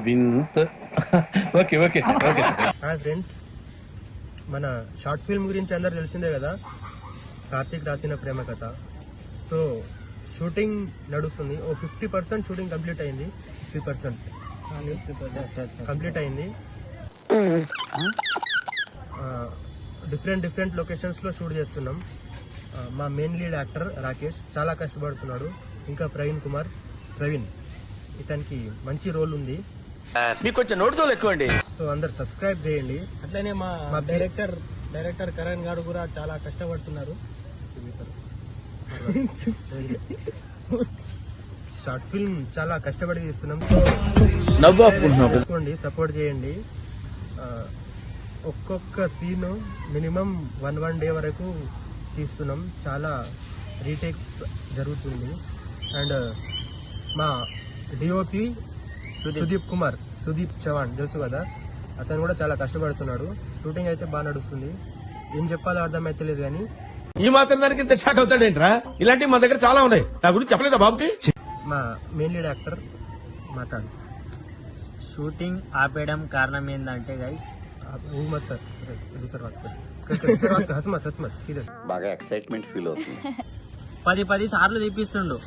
వింత okay okay okay. Hi friends, మన short film గురించి అందరు తెలిసిందే కదా, కార్తీక్ రాసిన ప్రేమ కథ. సో షూటింగ్ నడుస్తుంది. 50% షూటింగ్ కంప్లీట్ అయింది. 50% కంప్లీట్ అయింది. డిఫరెంట్ లొకేషన్స్లో షూట్ చేస్తున్నాం. మా మెయిన్ లీడ్ యాక్టర్ రాకేష్ చాలా కష్టపడుతున్నాడు. ఇంకా ప్రవీణ్ ఇతనికి మంచి రోల్ ఉంది. మీకు కొంచెం నోటితో ఎక్కువ అండి. సో అందరు సబ్స్క్రైబ్ చేయండి. అట్లనే మా డైరెక్టర్ కరణ్ గారు కూడా చాలా కష్టపడుతున్నారు. షార్ట్ ఫిల్మ్ చాలా కష్టపడి తీస్తున్నాం. సో సపోర్ట్ చేయండి. ఒక్కొక్క సీన్ మినిమం 1 డే వరకు తీస్తున్నాం. చాలా రీటేక్స్ జరుగుతుంది. అండ్ మా డిఓపి సుదీప్ చవాన్ తెలుసు కదా, అతను కూడా చాలా కష్టపడుతున్నాడు. షూటింగ్ అయితే బాగా నడుస్తుంది. ఏం చెప్పాలో అర్థమైతే లేదు కానీ ఈ మాత్రం దానికి ఇంత షాక్ అవుతాడేంట్రా? ఇలాంటివి మా దగ్గర చాలా ఉన్నాయి. నా గురించి చెప్పలేదా బాబుకి? మా మెయిన్ లీడ్ యాక్టర్ మాట్లాడు. షూటింగ్ ఆపేయడం కారణం ఏంటంటే గైస్, బాగా ఎక్సైట్మెంట్ ఫీల్ అవుతుంది. 10 సార్లు తీపిస్తుండు.